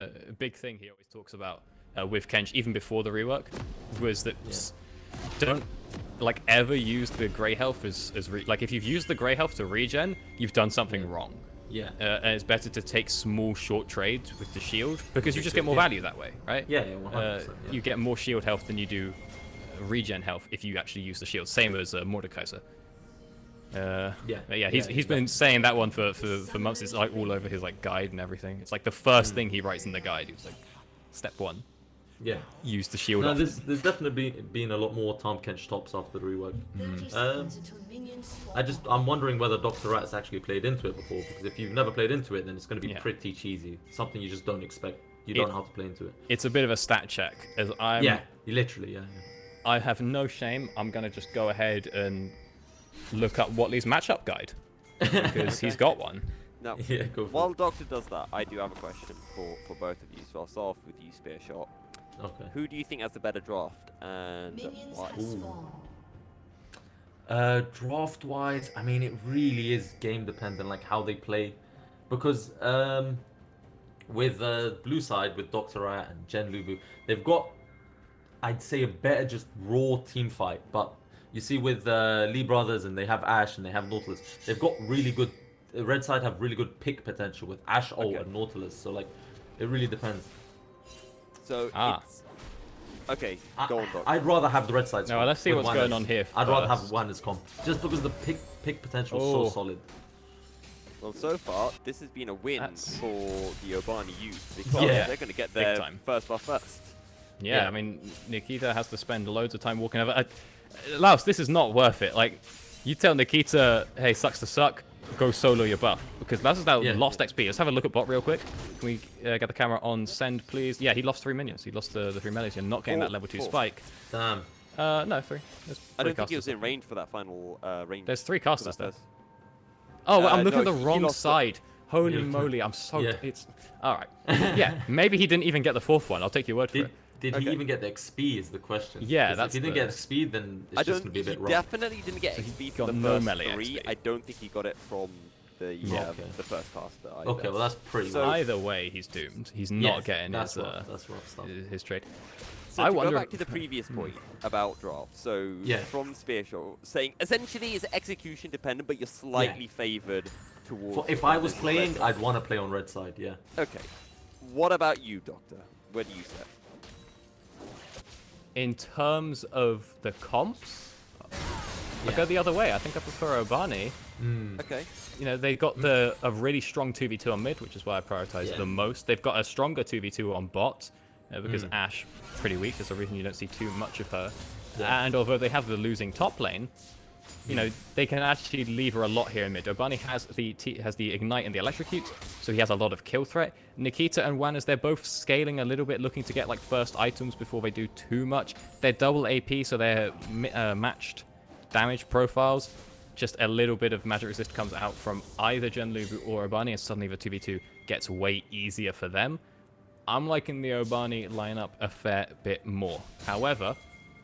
a big thing he always talks about with Kench, even before the rework, was that don't like ever use the grey health as like if you've used the grey health to regen, you've done something wrong. Yeah. And it's better to take small short trades with the shield because you just get more value that way, right? Yeah, 100%. You get more shield health than you do regen health if you actually use the shield. Same as Mordekaiser. He's been saying that one for months. It's like all over his like guide and everything. It's like the first thing he writes in the guide. He was like, step 1. Yeah. Use the shield. No, there's definitely been a lot more Tahm Kench tops after the rework. I'm wondering whether Dr. Rat's actually played into it before, because if you've never played into it, then it's going to be pretty cheesy. Something you just don't expect. You don't know how to play into it. It's a bit of a stat check, as I'm. Yeah, literally, I have no shame. I'm gonna just go ahead and look up Watley's matchup guide because he's got one. Now, go for while Doctor does that, I do have a question for both of you. So I'll start off with you, Spearshot. Okay. Who do you think has the better draft and why? Draft-wise, I mean, it really is game dependent, like how they play, because with blue side with Dr. Rat and Gen Lubu, they've got, I'd say, a better just raw team fight. But you see with Lee Brothers, and they have Ash and they have Nautilus, they've got really good. Red side have really good pick potential with Ash, and Nautilus. So like, it really depends. So it's okay. Go on, Doctor. I'd rather have the red side. No, let's see what's going on here. I'd rather have one as comp, just because the pick potential is so solid. Well, so far this has been a win for the Obani youth because they're going to get their first buff first. Yeah, I mean, Nikita has to spend loads of time walking over. Laos, this is not worth it. Like, you tell Nikita, hey, sucks to suck, go solo your buff. Because Laos has now lost XP. Let's have a look at bot real quick. Can we get the camera on send, please? Yeah, he lost 3 minions. He lost the 3 melees. You're not getting that level 2 spike. Damn. No, 3. I don't think he was in range for that final range. There's 3 casters there. Oh, well, I'm looking at the wrong side. Holy moly, I'm so... It's... Alright. Yeah, maybe he didn't even get the 4th one. I'll take your word for it. Did he even get the XP is the question. Yeah, that's if he didn't get XP, then it's just going to be a bit rough. He definitely didn't get XP from the first 3. I don't think he got it from the first caster either. Okay, well that's pretty so either way, he's doomed. He's not getting that's rough stuff. his trade. So I wonder... go back to the previous point about draft. So from Spearshot, saying essentially it's execution dependent, but you're slightly favoured towards... If I was playing, I'd want to play on red side, Okay. What about you, Doctor? Where do you sit? In terms of the comps, I go the other way. I think I prefer Obani. Okay. You know, they got a really strong 2v2 on mid, which is why I prioritize the most. They've got a stronger 2v2 on bot, because Ash pretty weak. There's a reason you don't see too much of her. And although they have the losing top lane, you know, they can actually lever a lot here in mid. Obani has the ignite and the electrocute, so he has a lot of kill threat. Nikita and Wanas, they're both scaling a little bit, looking to get like first items before they do too much. They're double AP, so they're matched damage profiles. Just a little bit of magic resist comes out from either Gen Lubu or Obani, and suddenly the 2v2 gets way easier for them. I'm liking the Obani lineup a fair bit more. However,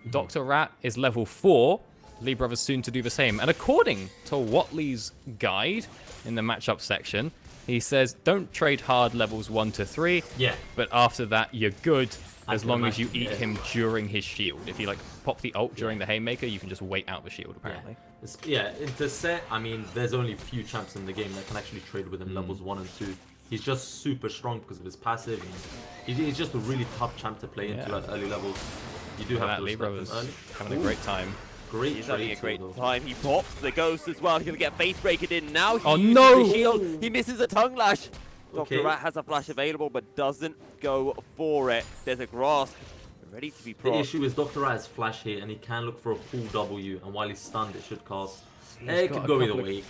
Dr. Rat is level 4. Lee Brothers soon to do the same. And according to Watley's guide in the matchup section, he says don't trade hard levels 1 to 3. But after that, you're good as long as you eat him during his shield. If you like pop the ult during the Haymaker, you can just wait out the shield, apparently. Into set, I mean, there's only a few champs in the game that can actually trade with him levels 1 and 2. He's just super strong because of his passive. And he's just a really tough champ to play into at early levels. You do have to Lee Brothers having a great time. He's having a great time. He pops the ghost as well. He's going to get face breaking in now. Oh no! The shield. He misses a tongue lash. Dr. Rat has a flash available but doesn't go for it. There's a grasp ready to be proc. The issue is Dr. Rat has flash here and he can look for a full W, and while he's stunned, it should cast. It could go either way.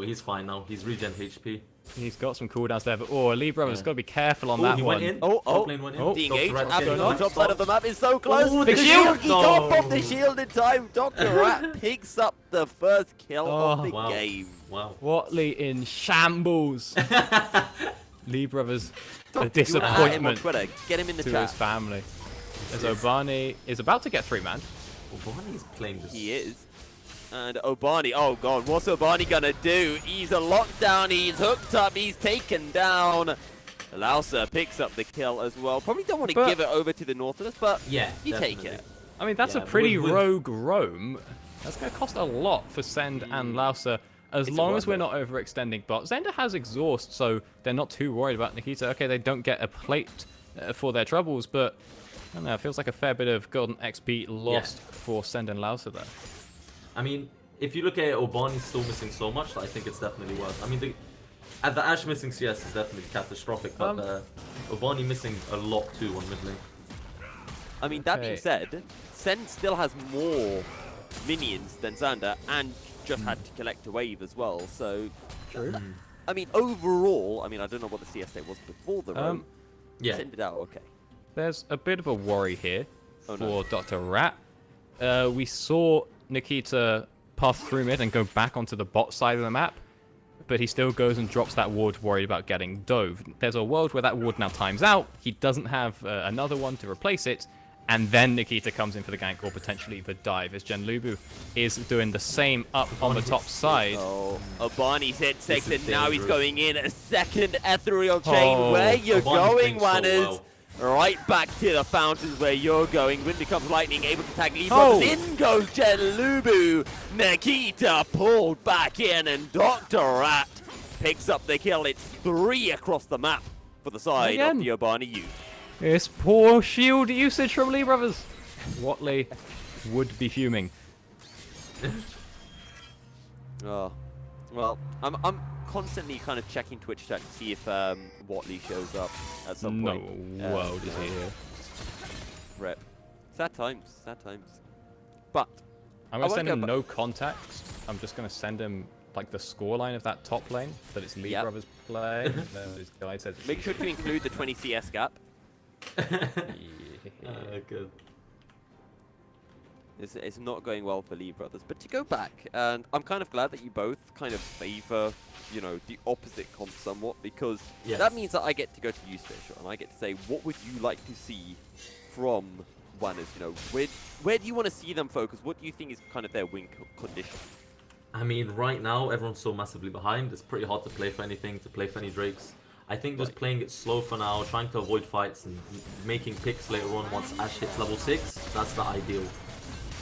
He's fine now. He's regen HP. He's got some cooldowns there, but Lee Brothers got to be careful on that one. Top lane went in. The engage happening on the top side of the map is so close. The shield! He can't pop the shield in time. Dr. Rat picks up the first kill of the game. Wow. Watley in shambles. Lee Brothers, a disappointment Get him in the to chat. his family. As Obani is about to get 3-man. Obani's playing this. He is. And Obani, oh god, what's Obani gonna do? He's a lockdown, he's hooked up, he's taken down. Louser picks up the kill as well. Probably don't want to give it over to the Nautilus, but yeah, you take it. I mean, that's a pretty rogue roam. That's going to cost a lot for Send and Louser, as long as we're not overextending bot. Zenda has exhaust, so they're not too worried about Nikita. Okay, they don't get a plate for their troubles, but I don't know, it feels like a fair bit of golden XP lost for Send and Louser there. I mean, if you look at it, Obani's still missing so much that I think it's definitely worth. I mean, the Ashe missing CS is definitely catastrophic, but Obani missing a lot too on mid lane. I mean, that being said, Send still has more minions than Xander and just had to collect a wave as well, so... True. I mean, overall, I mean, I don't know what the CS state was before the roam. Send it out, okay. There's a bit of a worry here for Dr. Rat. We saw Nikita pass through mid and go back onto the bot side of the map, but he still goes and drops that ward worried about getting dove. There's a world where that ward now times out. He doesn't have another one to replace it, and then Nikita comes in for the gank or potentially the dive, as Genlubu is doing the same up on the top side. Oh, Obani's hit 6 and now he's going in a second ethereal chain. Where you're going, Wanners? Right back to the fountains where you're going. Wind becomes lightning, able to tag Libra. In goes Genlubu. Nikita pulled back in, and Dr. Rat picks up the kill. It's 3 across the map for the side of the Obani youth. It's poor shield usage from Lee Brothers. Watley would be fuming. Oh, well, I'm constantly kind of checking Twitch chat to see if Watley shows up at some point. No world is here. Rep. Sad times, sad times. But I'm gonna send him no context. I'm just gonna send him like the scoreline of that top lane that it's Lee Brothers play. Make sure to include the 20 CS gap. Good. It's not going well for Lee Brothers. But to go back, and I'm kind of glad that you both kind of favor, you know, the opposite comp somewhat, because that means that I get to go to you, Special, and I get to say, what would you like to see from Wanners? You know, where do you want to see them focus? What do you think is kind of their win condition? I mean, right now, everyone's so massively behind. It's pretty hard to play for anything, to play for any Drakes. I think just playing it slow for now, trying to avoid fights and making picks later on once Ashe hits level 6, that's the ideal.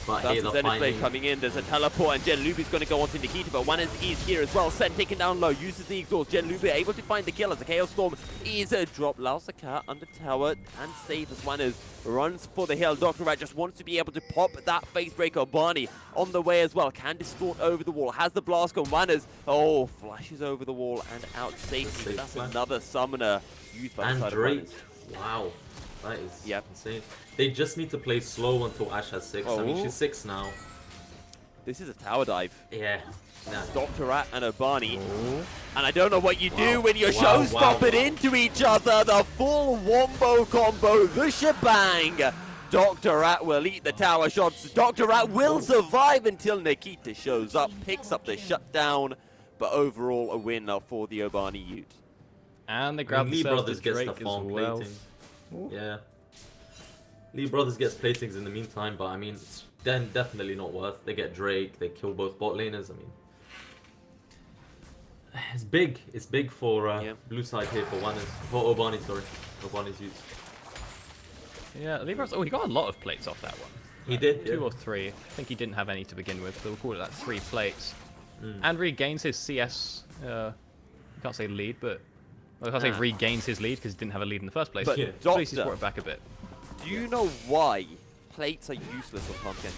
But that's the Zenith Blade coming in. There's a teleport, and Genlubu's going to go onto Nikita, but Wanners is here as well. Sen taken down low, uses the exhaust. Genlubu able to find the kill as the Chaos Storm is a drop. Louser Cat under tower and save as Wanners runs for the hill. Dr. Rat just wants to be able to pop that face breaker. Barney on the way as well. Can distort over the wall. Has the blast on Wanners. Oh, flashes over the wall and out safely. That's another summoner used by the side of Wanners. Wow. That is insane. They just need to play slow until Ashe has 6. I mean, she's 6 now. This is a tower dive. Yeah. Dr. Rat and Obani. And I don't know what you do when you're showstopping into each other. The full wombo combo, the shebang. Dr. Rat will eat the tower shots. Dr. Rat will survive until Nikita shows up, picks up the shutdown. But overall, a win for the Obani Ute. And they grab Lee Brothers gets the farm plating. Yeah. Lee Brothers gets platings in the meantime, but I mean, it's then definitely not worth. They get Drake, they kill both bot laners. I mean, it's big. It's big for blue side here for Wanners. For Obani, sorry. Obani's use. Yeah, Lee Brothers, he got a lot of plates off that one. He did, 2 or 3. I think he didn't have any to begin with, so we'll call it that 3 plates. And regains his CS, you can't say lead, but... Well, I can't say regains his lead because he didn't have a lead in the first place. But at least he's brought it back a bit. Do you know why plates are useless on Pumpkin?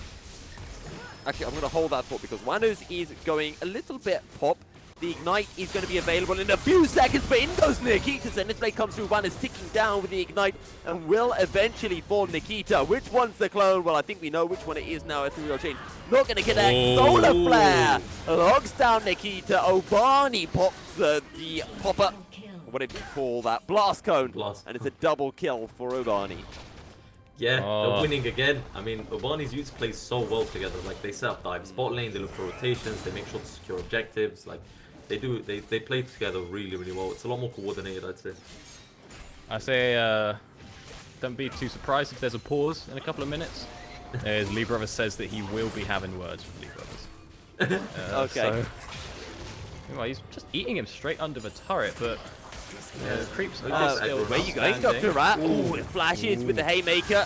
Actually, I'm going to hold that thought because Wanners is going a little bit pop. The Ignite is going to be available in a few seconds, but in goes Nikita. Zenith Blade comes through, Wanners ticking down with the Ignite and will eventually fall Nikita. Which one's the clone? Well, I think we know which one it is now. Ethereal Chain. Not going to get that Solar Flare. Logs down Nikita. Obani pops the popper. What did we call that? Blast Cone. And it's a double kill for Obani. Yeah, they're winning again. I mean, Obani's youths play so well together. Like, they set up dive spot lane, they look for rotations, they make sure to secure objectives. Like, they play together really, really well. It's a lot more coordinated, I'd say. I say, don't be too surprised if there's a pause in a couple of minutes. As Lee Brothers says that he will be having words with Lee Brothers. Okay. So, well, he's just eating him straight under the turret, but Creeps Where are still where you going, standing. Dr. Rat? Ooh, it flashes with the Haymaker.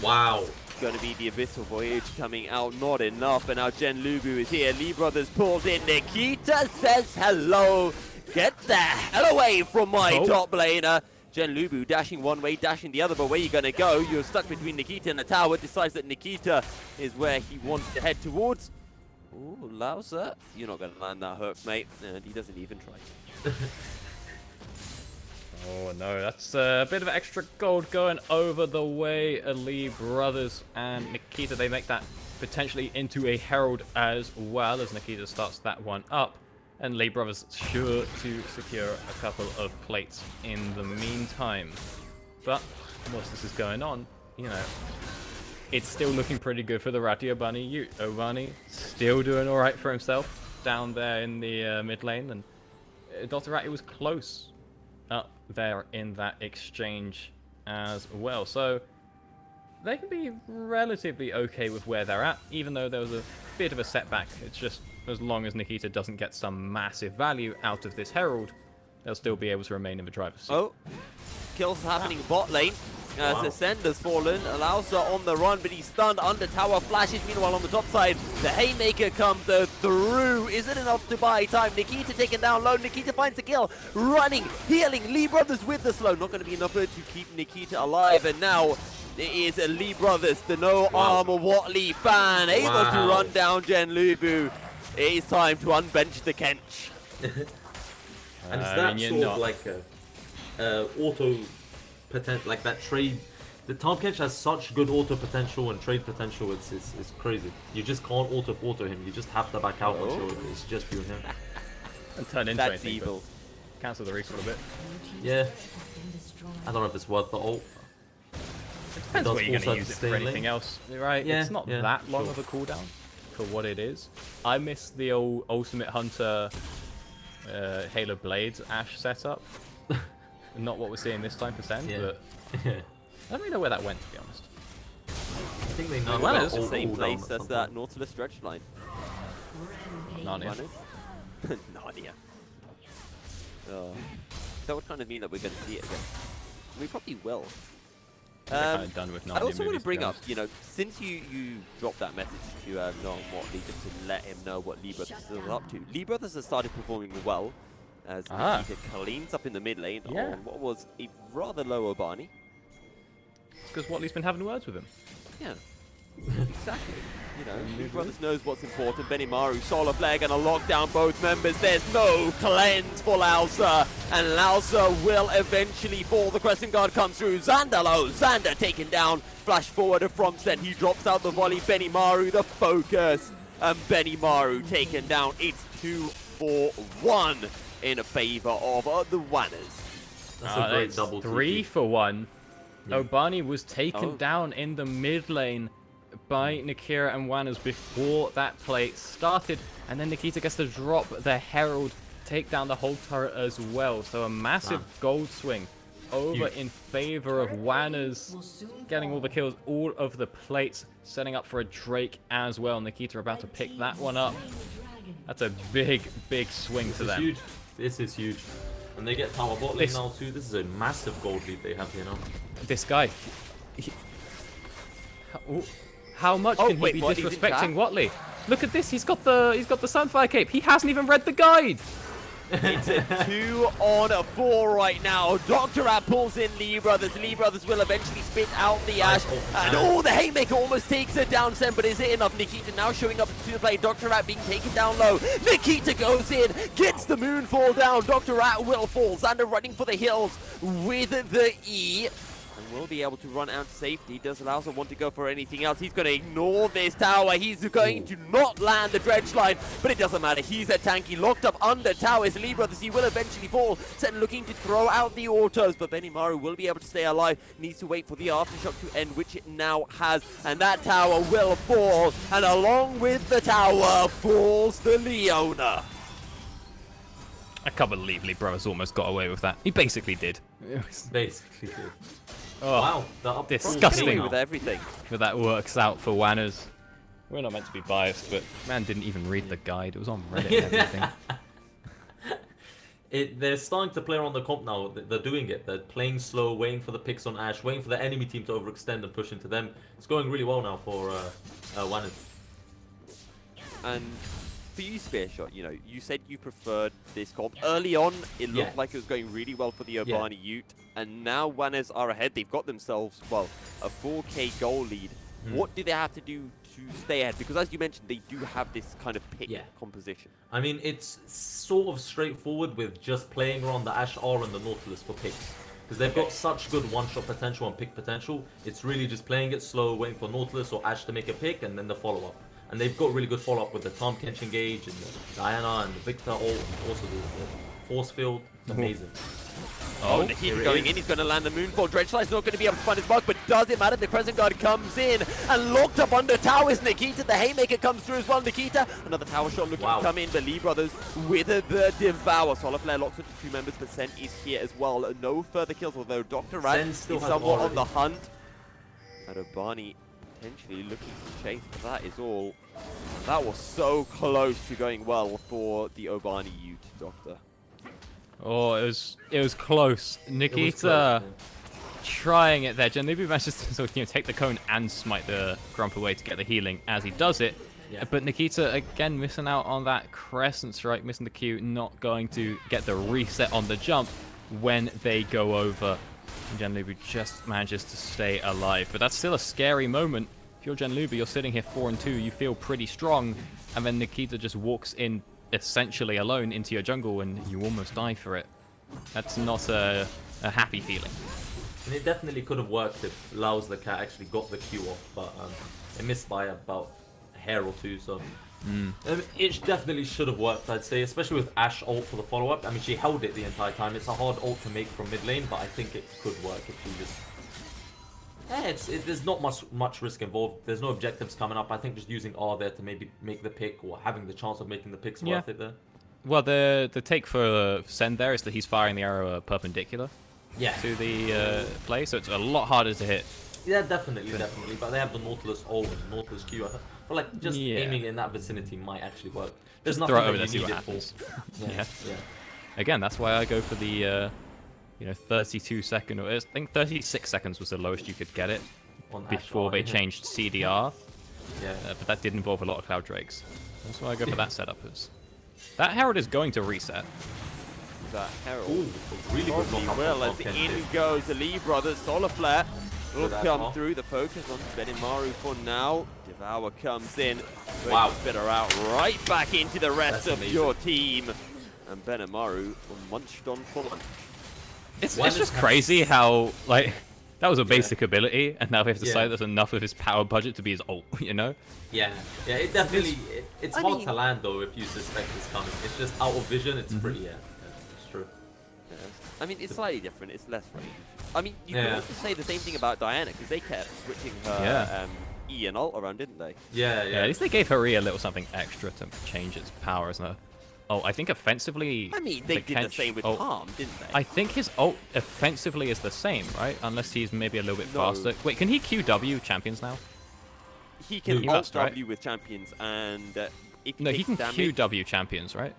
Wow. Going to be the Abyssal Voyage coming out, not enough. And now Gen Lubu is here. Lee Brothers pulled in. Nikita says hello. Get the hell away from my top laner. Gen Lubu dashing one way, dashing the other, but where you going to go? You're stuck between Nikita and the tower. Decides that Nikita is where he wants to head towards. Ooh, Lauser, you're not going to land that hook, mate. And he doesn't even try. Oh no, that's a bit of extra gold going over the way. Lee Brothers and Nikita, they make that potentially into a Herald as well, as Nikita starts that one up. And Lee Brothers sure to secure a couple of plates in the meantime. But whilst this is going on, you know, it's still looking pretty good for the Ratio Bunny. Obani still doing alright for himself down there in the mid lane. And Dr. Ratty was close up there in that exchange as well. So they can be relatively okay with where they're at, even though there was a bit of a setback. It's just as long as Nikita doesn't get some massive value out of this Herald, they'll still be able to remain in the driver's seat. Oh, kills happening bot lane. As Ascender's fallen, Alausa on the run, but he's stunned under tower flashes. Meanwhile, on the top side, the Haymaker comes through. Is it enough to buy time? Nikita taken down low. Nikita finds the kill. Running, healing. Lee Brothers with the slow. Not going to be enough to keep Nikita alive. And now it is Lee Brothers, the no armor Watley fan, able to run down Gen Lubu. It is time to unbench the Kench. And is that sort of like a auto potential, like that trade? The Tahm Kench has such good auto potential and trade potential. It's crazy. You just can't auto him. You just have to back out once it's just you and him. And turn into That's anything, evil. Cancel the recall a bit. Yeah. I don't know if it's worth the ult. It depends what you're going to use it for anything else, right? Yeah, it's not that long of a cooldown for what it is. I miss the old Ultimate Hunter Halo Blades Ashe setup. Not what we're seeing this time for Send, but I don't really know where that went, to be honest. I think they know Well, it's the same place as that Nautilus stretch line. Narnia. Narnia. That would kind of mean that we're going to see it again. We probably will. Kind of done with Narnia I also want movies, to bring be up, honest. you know, since you dropped that message to Noam Watley just to let him know what Lee Brothers is up to. Lee Brothers has started performing well as Nikita cleans up in the mid lane on what was a rather low Obani. Because Watley's been having words with him. Yeah, exactly. You know, Lee Brothers knows what's important. Benimaru, Solar Flare gonna lock down both members. There's no cleanse for Lausa, and Lausa will eventually fall. The Crescent Guard comes through. Xander low, Xander taken down. Flash forward from Set. He drops out the volley. Benimaru the focus, and Benimaru taken down. It's 2-for-1 in favor of the Wanners. That's a great double 3 for 1. Yeah. Obani was taken down in the mid lane by Nikira and Wanners before that play started, and then Nikita gets to drop the Herald, take down the whole turret as well. So a massive gold swing over in favor of Wanners, getting all the kills, all of the plates, setting up for a Drake as well. Nikita about to pick that one up. That's a big, big swing to them. Huge. This is huge. And they get tower bot lane now too. This is a massive gold lead they have, you know. This guy. How much can he be disrespecting Watley? Look at this. He's got the Sunfire cape. He hasn't even read the guide. It's a 2-on-4 right now. Dr. Rat pulls in Lee Brothers. Lee Brothers will eventually spit out the Ashe. And the Haymaker almost takes it down, Sen, but is it enough? Nikita now showing up to the play. Dr. Rat being taken down low. Nikita goes in, gets the Moonfall down. Dr. Rat will fall. Xander running for the hills with the E. And will be able to run out to safety. Does Lausa want to go for anything else? He's going to ignore this tower. He's going to not land the dredge line, but it doesn't matter. He's a tanky, locked up under towers. Lee Brothers, he will eventually fall. Sen looking to throw out the autos, but Benimaru will be able to stay alive. Needs to wait for the aftershock to end, which it now has, and that tower will fall. And along with the tower falls the Leona. I can't believe Lee Brothers almost got away with that. He basically did. Basically did. Oh, wow, disgusting with everything. But that works out for Wanners. We're not meant to be biased, but man didn't even read the guide. It was on Reddit and everything. They're starting to play around the comp now. They're doing it. They're playing slow, waiting for the picks on Ashe, waiting for the enemy team to overextend and push into them. It's going really well now for WNS. And for you, Spearshot, you know, you said you preferred this comp. Early on, it looked like it was going really well for the Obani Ute, and now WNS are ahead. They've got themselves, well, a 4K goal lead. What do they have to do to stay ahead? Because as you mentioned, they do have this kind of pick composition. I mean, it's sort of straightforward with just playing around the Ashe R and the Nautilus for picks. Because they've got such good one-shot potential and pick potential. It's really just playing it slow, waiting for Nautilus or Ashe to make a pick, and then the follow-up. And they've got really good follow-up with the Tom Kench engage, and the Diana, and the Victor ult, and also the force field. It's amazing. Oh, Nikita going in, he's going to land the Moonfall. Dredgelight's not going to be able to find his mark, but does it matter? The Crescent Guard comes in, and locked up under towers. Nikita, the Haymaker comes through as well. Nikita, another tower shot looking to come in. The Lee brothers with the Devour. Solar Flare locks into 2 members, but Sen is here as well. No further kills, although Dr. Rat is somewhat on the hunt. And Obani potentially looking to chase, but that is all. That was so close to going well for the Obani Ute, Doctor. Oh, it was close. Nikita trying it there. Genlubu manages to sort of, take the cone and smite the Grump away to get the healing as he does it. But Nikita again missing out on that Crescent Strike, missing the Q, not going to get the reset on the jump when they go over. And Genlubu just manages to stay alive. But that's still a scary moment. If you're Genlubu, you're sitting here 4-2, you feel pretty strong, and then Nikita just walks in essentially alone into your jungle and you almost die for it. That's not a happy feeling. And it definitely could have worked if Laos the cat actually got the Q off, but it missed by about a hair or two, so it definitely should have worked, I'd say, especially with Ashe ult for the follow-up. I mean, she held it the entire time. It's a hard ult to make from mid lane, but I think it could work if she just... there's not much risk involved. There's no objectives coming up. I think just using R there to maybe make the pick, or having the chance of making the picks worth it there. Well, the take for Send there is that he's firing the arrow perpendicular to the play, so it's a lot harder to hit. Yeah, definitely. But they have the Nautilus ult and the Nautilus Q. I feel like just aiming in that vicinity might actually work. There's nothing throw it over that there, you see need what it for. happens. Again, that's why I go for the 32 second, or I think 36 seconds was the lowest you could get it before they changed CDR. But that did involve a lot of Cloud Drakes. That's why I go for that setup. That Herald is going to reset. That Herald really good well as in goes the Lee brothers. Solar Flare will come through. The focus on Benimaru for now. Devour comes in. Spit her out right back into the rest of your team. And Benimaru munched on for lunch. It's just crazy how, like, that was a basic ability, and now we have to decide there's enough of his power budget to be his ult, you know? Yeah, it definitely... It's hard to land, though, if you suspect it's coming. It's just out of vision, it's pretty, it's true. I mean, it's slightly different, it's less range. I mean, you can also say the same thing about Diana, because they kept switching her E and ult around, didn't they? Yeah, at least they gave her E a little something extra to change its power, isn't it? Oh, I think offensively... I mean, they did the same with Palm, didn't they? I think his ult offensively is the same, right? Unless he's maybe a little bit faster. Wait, can he QW champions now? He can ult W with champions, and if he he can QW champions, right?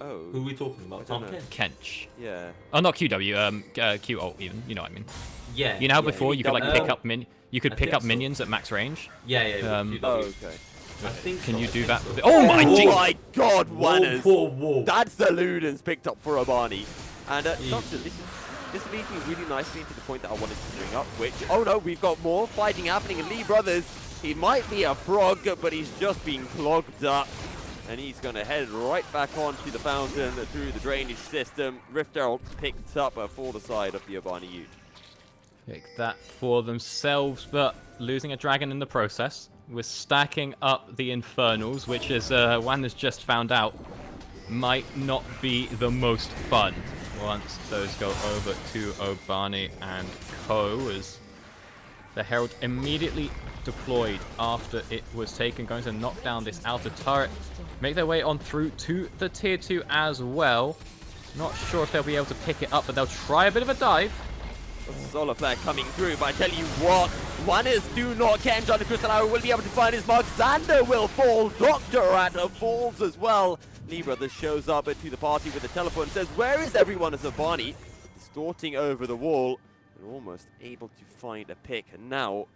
Oh. Who are we talking about? Tom Kench. Yeah. Oh, not QW, Q ult even, you know what I mean. Yeah. You know how before you could like pick up minions at max range? Yeah. Okay. I think can you do that? Oh my god, WNS! That's the Ludens picked up for Obani. And Doctor, this leads me really nicely into the point that I wanted to bring up, which, oh no, we've got more fighting happening in Lee Brothers. He might be a frog, but he's just being clogged up. And he's going to head right back onto the fountain through the drainage system. Rift Herald picked up for the side of the Obani Ute. Pick that for themselves, but losing a dragon in the process. We're stacking up the Infernals, which is, one has just found out, might not be the most fun once those go over to Obani and Co. As the Herald immediately deployed after it was taken, going to knock down this outer turret, make their way on through to the tier 2 as well. Not sure if they'll be able to pick it up, but they'll try a bit of a dive. Solar Flare coming through, but I tell you what, WNS do not care. John Crystal will be able to find his mark. Xander will fall. Dr. Rat falls as well. Lee Brothers shows up to the party with a teleport and says, "Where is everyone?" as Obani distorting over the wall and almost able to find a pick. And now,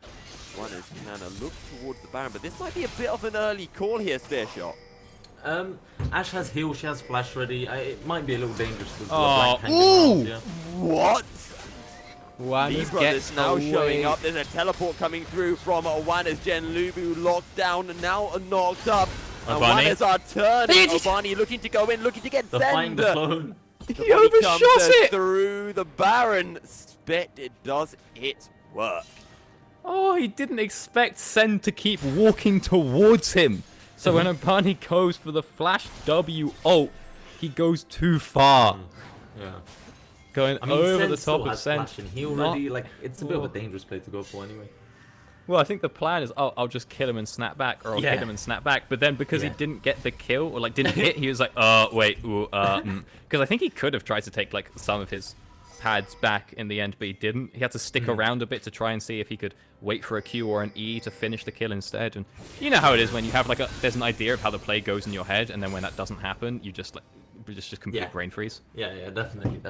runners can look towards the Baron, but this might be a bit of an early call here, Spearshot. Ash has heal, she has flash ready. It might be a little dangerous with Oh, Black hanging around, What? Lee WNS Brothers gets now away. showing up. There's a teleport coming through from WNS. Genlubu locked down and now knocked up. And Obani. WNS are turning. Obani looking to go in, looking to get The find the Send. clone. He overshot it! Through the Baron. Spit, it does its work. Oh, he didn't expect Sen to keep walking towards him. So when Obani goes for the flash W ult, he goes too far. Yeah. Going I mean, over Sen the still top of has Sen. flash and heal ready. Like, it's a bit of a dangerous play to go for anyway. Well, I think the plan is, oh, I'll just kill him and snap back, or I'll hit him and snap back. But then because he didn't get the kill, or like didn't hit, he was like, wait, because I think he could have tried to take like some of his pads back in the end, but he didn't. He had to stick around a bit to try and see if he could wait for a Q or an E to finish the kill instead. And you know how it is when you have like there's an idea of how the play goes in your head, and then when that doesn't happen, you just like just complete brain freeze. Yeah, definitely.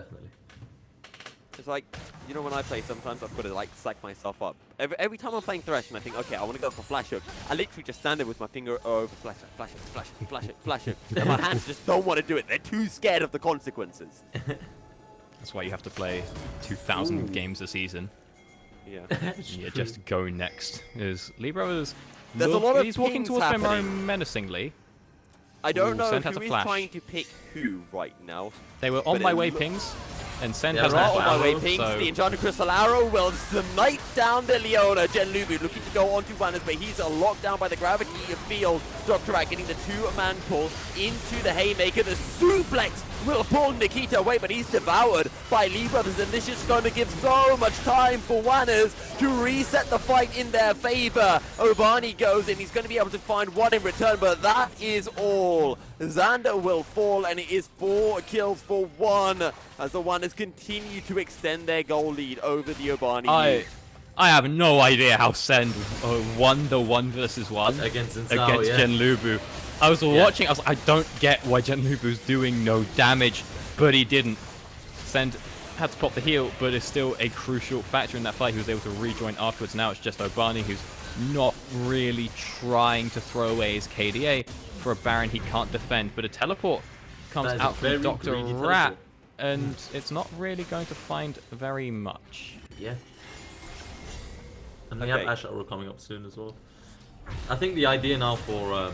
It's like, you know, when I play, sometimes I've got to like psych myself up. Every time I'm playing Thresh and I think, okay, I want to go for flash hook, I literally just stand there with my finger over flash hook. And my hands just don't want to do it. They're too scared of the consequences. That's why you have to play 2,000 games a season. Yeah. Yeah, just go next. Is Libra is There's a lot of he's walking pings towards them happening. menacingly. I don't know Send who has a is flash. trying to pick who right now. They were on But my it way loo- pings, and Sen Yeah, has They're a all on my way flash, pings. so The Enchanted Crystal Arrow will smite down the Leona. Genlubu looking to go onto WNS, but he's locked down by the gravity field. Dr. Rat getting the two-man pull into the Haymaker. The suplex will pull Nikita away, but he's devoured by Lee Brothers, and this is going to give so much time for WNS to reset the fight in their favor. Obani goes in. He's going to be able to find one in return, but that is all. Xander will fall, and it is 4 kills for 1 as the WNS continue to extend their goal lead over the Obani. I have no idea how Sen won the 1 versus 1 Against Zinzao, against yeah. Genlubu. I was watching, I was like, I don't get why Genlubu's doing no damage, but he didn't. Sen had to pop the heal, but is still a crucial factor in that fight. He was able to rejoin afterwards. Now it's just Obani who's not really trying to throw away his KDA for a Baron he can't defend, but a teleport comes That is out a from very Dr. greedy Rat, teleport. and it's not really going to find very much. Yeah. And we Okay. have Ash Arrow coming up soon as well. I think the idea now for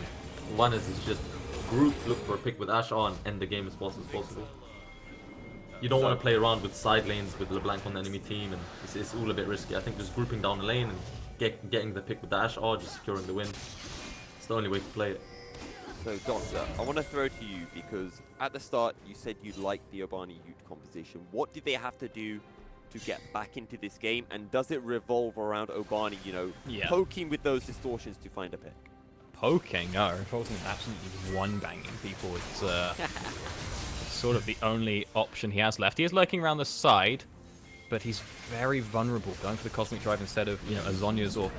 WNS is just group look for a pick with Ash on, end the game as fast as possible. You don't want to play around with side lanes with LeBlanc on the enemy team, and it's all a bit risky. I think just grouping down the lane and getting the pick with the Ash or just securing the win. It's the only way to play it. So, Doctor, I want to throw to you because at the start you said you liked the Obani Ute composition. What did they have to do to get back into this game, and does it revolve around Obani, you know, poking with those distortions to find a pick? Poking? No, revolting absolutely one-banging people. It's sort of the only option he has left. He is lurking around the side, but he's very vulnerable, going for the Cosmic Drive instead of, you know, a Zhonya's or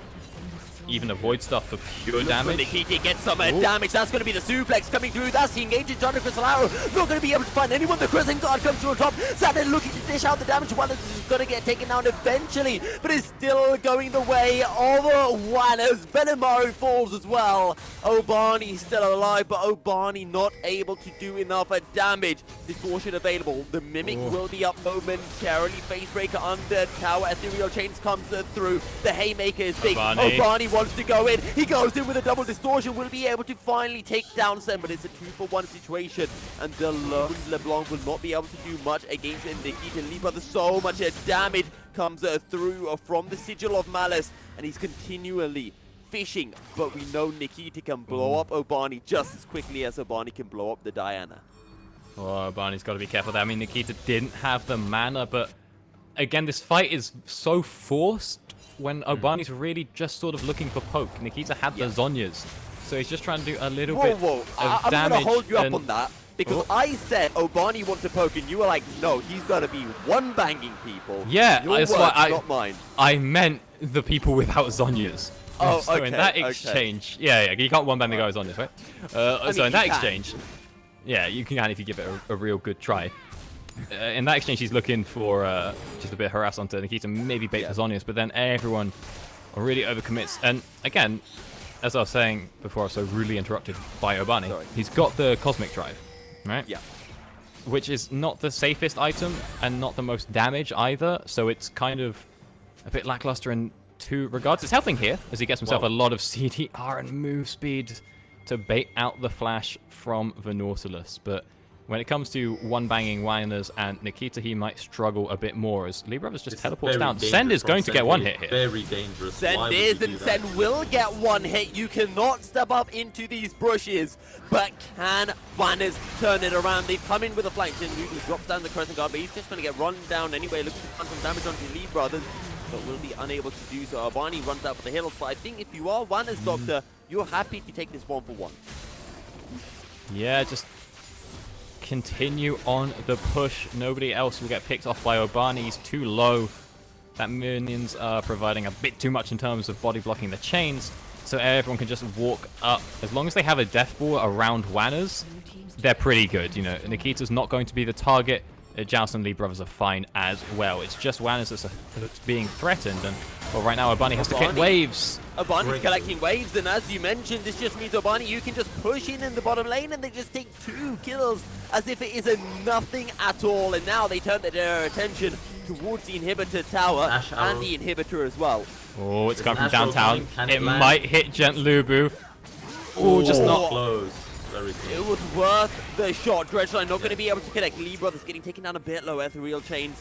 even avoid stuff for pure damage. Nikita gets some damage. That's going to be the suplex coming through. That's the engaging John Crystal Arrow. Not going to be able to find anyone. The Crescent Guard comes to the top. Saturn looking to dish out the damage. WNS is going to get taken down eventually, but it's still going the way of WNS. Benamari falls as well. Obani still alive, but Obani not able to do enough damage. Distortion available. The Mimic will be up momentarily. Facebreaker under tower. Ethereal Chains comes through. The Haymaker is big. Obani wants to go in. He goes in with a double distortion. Will be able to finally take down Sen, but it's a 2-for-1 situation, and the lone LeBlanc will not be able to do much against Nikita Lee. But so much damage comes through from the Sigil of Malice, and he's continually fishing, but we know Nikita can blow up Obani just as quickly as Obani can blow up the Diana. Oh, Obani's got to be careful there. I mean, Nikita didn't have the mana, but again, this fight is so forced when Obani's really just sort of looking for poke. Nikita had the Zhonyas, so he's just trying to do a little bit of I'm damage. going to hold you up on that, because I said Obani wants to poke, and you were like, no, he's going to be one-banging people. Yeah, Your that's words, why not mine. I meant the people without Zhonyas. Oh, so in that okay. exchange, yeah, you can't one-bang the guy with Zhonyas, right? I So mean, in that you can. exchange, Yeah, you can if you give it a real good try. In that exchange, he's looking for just a bit of harass onto Nikita, maybe bait Zonius, but then everyone really overcommits. And again, as I was saying before I was so rudely interrupted by Obani, he's got the Cosmic Drive, right? Yeah. Which is not the safest item and not the most damage either, so it's kind of a bit lackluster in two regards. It's helping here, as he gets himself a lot of CDR and move speed to bait out the flash from the Nautilus, but when it comes to one-banging Whiners and Nikita, he might struggle a bit more as Lee Brothers just teleports down. Send is going to get one hit here. Very dangerous. Send is, and Send will get one hit. You cannot step up into these bushes, but can Whiners turn it around? They've come in with a flank. He drops down the Crescent Guard, but he's just going to get run down anyway, looking to find some damage onto Lee Brothers, but will be unable to do so. Obani runs out for the hills, but I think if you are Whiners, Doctor, you're happy to take this 1-for-1. Yeah, just continue on the push. Nobody else will get picked off by Obani. He's too low. That minions are providing a bit too much in terms of body blocking the chains, so everyone can just walk up. As long as they have a death ball around Wanners, they're pretty good. You know, Nikita's not going to be the target. Joust and Lee Brothers are fine as well. It's just Wanners that's being threatened, and well, right now Obani has to kick waves. Obani's collecting waves, and as you mentioned, this just means Obani, you can just push in the bottom lane, and they just take 2 kills as if it is a nothing at all. And now they turn their attention towards the inhibitor tower and the inhibitor as well. Oh, it's coming from downtown. It might hit Gentlubu. Oh, just not close. Very close. It was worth the shot. Dredgeline not going to be able to connect. Lee Brothers getting taken down a bit low. Ethereal Chains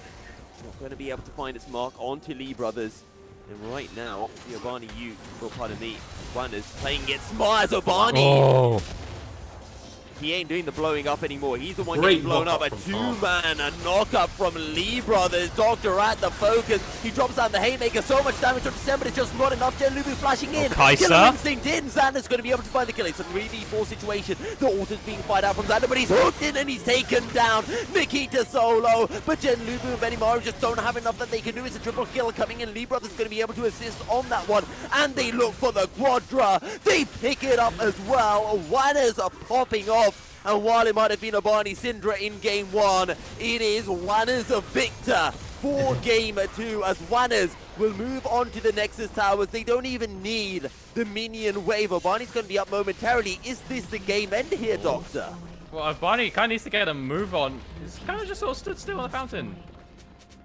not going to be able to find its mark onto Lee Brothers. And right now, the Obani Ute, well, pardon me, Wonders playing it smart as Obani. Oh. He ain't doing the blowing up anymore. He's the one getting blown up. A 2-man, a knockup from Lee Brothers. Dr. at the focus. He drops down the Haymaker. So much damage on December. It's just not enough. Gentlubu flashing in. Killer Instinct in. Xander's going to be able to find the kill. It's a 3v4 situation. The ult's being fired out from Xander, but he's hooked in and he's taken down. Nikita solo. But Gentlubu and Benimaru just don't have enough that they can do. It's a triple kill coming in. Lee Brothers going to be able to assist on that one. And they look for the Quadra. They pick it up as well. Wanners are popping off. And while it might have been Obani Syndra in game 1, it is Wanners of Victor for game 2 as Wanners will move on to the Nexus Towers. They don't even need the minion wave. Obani's going to be up momentarily. Is this the game end here, Doctor? Well, Obani kind of needs to get a move on. He's kind of just sort of stood still on the fountain.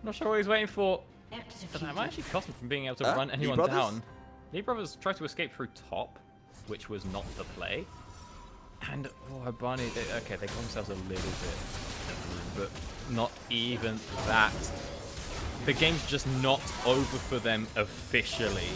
Not sure what he's waiting for. But that might actually cost him from being able to run anyone down. Lee Brothers tried to escape through top, which was not the play. And Obani, okay, they got themselves a little bit, but not even that. The game's just not over for them officially.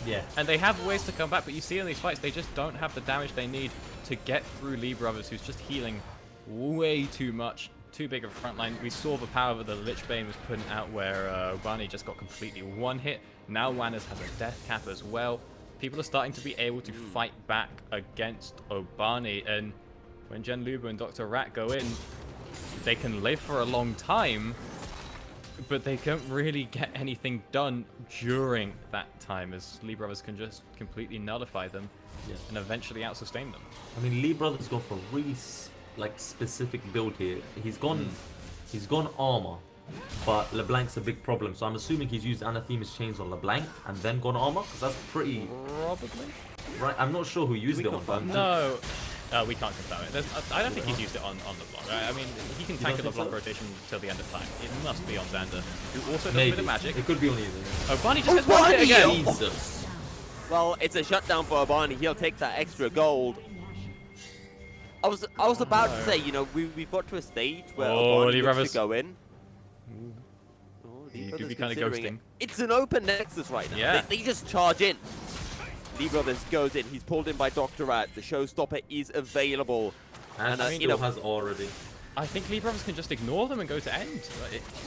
Yeah. And they have ways to come back, but you see in these fights, they just don't have the damage they need to get through Lee Brothers, who's just healing way too much. Too big of a front line. We saw the power that the Lich Bane was putting out where Obani just got completely one hit. Now Wanners has a death cap as well. People are starting to be able to fight back against Obani, and when Gentlubu and Dr. Rat go in, they can live for a long time, but they can't really get anything done during that time, as Lee Brothers can just completely nullify them and eventually out-sustain them. I mean, Lee Brothers go for a really specific build here. He's gone armor. But LeBlanc's a big problem, so I'm assuming he's used Anathema's Chains on LeBlanc and then gone armor, because that's pretty... Probably. Right, I'm not sure who used it on. No, we can't confirm it. I don't think he's used it on LeBlanc. Right? I mean, he can tank a LeBlanc rotation till the end of time. It must be on Xander, who also does a bit of magic. It could be on either. Obani just has one hit again! Jesus. Well, it's a shutdown for Obani. He'll take that extra gold. I was about to say, you know, we've got to a stage where Obani wants to go in. You could be kind of ghosting. It's an open Nexus right now. Yeah. They just charge in. Lee Brothers goes in. He's pulled in by Dr. Rat. The showstopper is available. And still has already. I think Lee Brothers can just ignore them and go to end.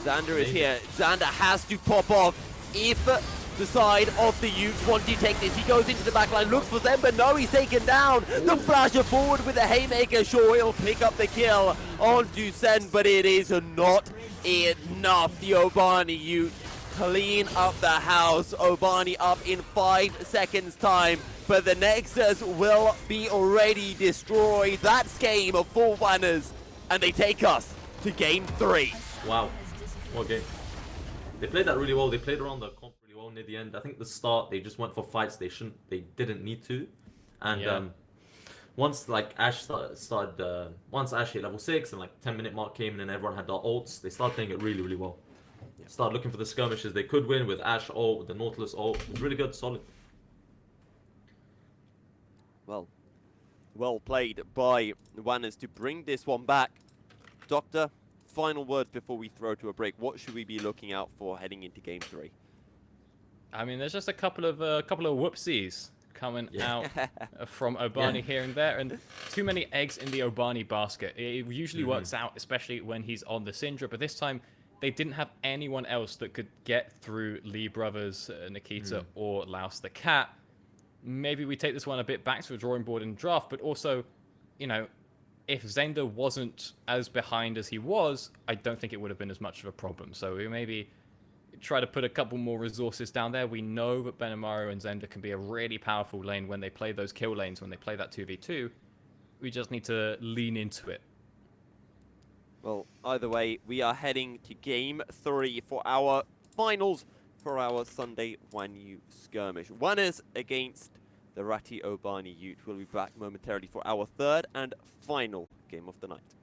Xander is here. Xander has to pop off. If the side of the Utes want to take this, he goes into the backline, looks for them, but no, he's taken down. The flasher forward with a Haymaker. Sure, he'll pick up the kill onto Sen, but it is not enough. The Obani Ute clean up the house. Obani up in 5 seconds time, but the Nexus will be already destroyed. That's game of 4 banners, and they take us to game 3. Wow, what game. They played that really well. They played around the comp really well near the end. I think the start they just went for fights they didn't need to, and once like Ash started once Ash hit level 6 and like 10-minute mark came in and everyone had their ults, they started playing it really well. Started looking for the skirmishes they could win with Ash ult, with the Nautilus ult. It was really good, solid. Well played by WNS to bring this one back. Doctor, final words before we throw to a break. What should we be looking out for heading into game 3? I mean, there's just a couple of whoopsies coming out from Obani here and there, and too many eggs in the Obani basket. It usually works out, especially when he's on the Syndra, but this time they didn't have anyone else that could get through Lee Brothers, Nikita, or Laos the Cat. Maybe we take this one a bit back to the drawing board in draft, but also, you know, if Zender wasn't as behind as he was, I don't think it would have been as much of a problem. So we maybe try to put a couple more resources down there. We know that Benamaru and Zender can be a really powerful lane when they play those kill lanes, when they play that 2v2. We just need to lean into it. Well, either way, we are heading to game 3 for our finals for our Sunday Wanyu skirmish. One is against the Rati Obani Ute. We'll be back momentarily for our third and final game of the night.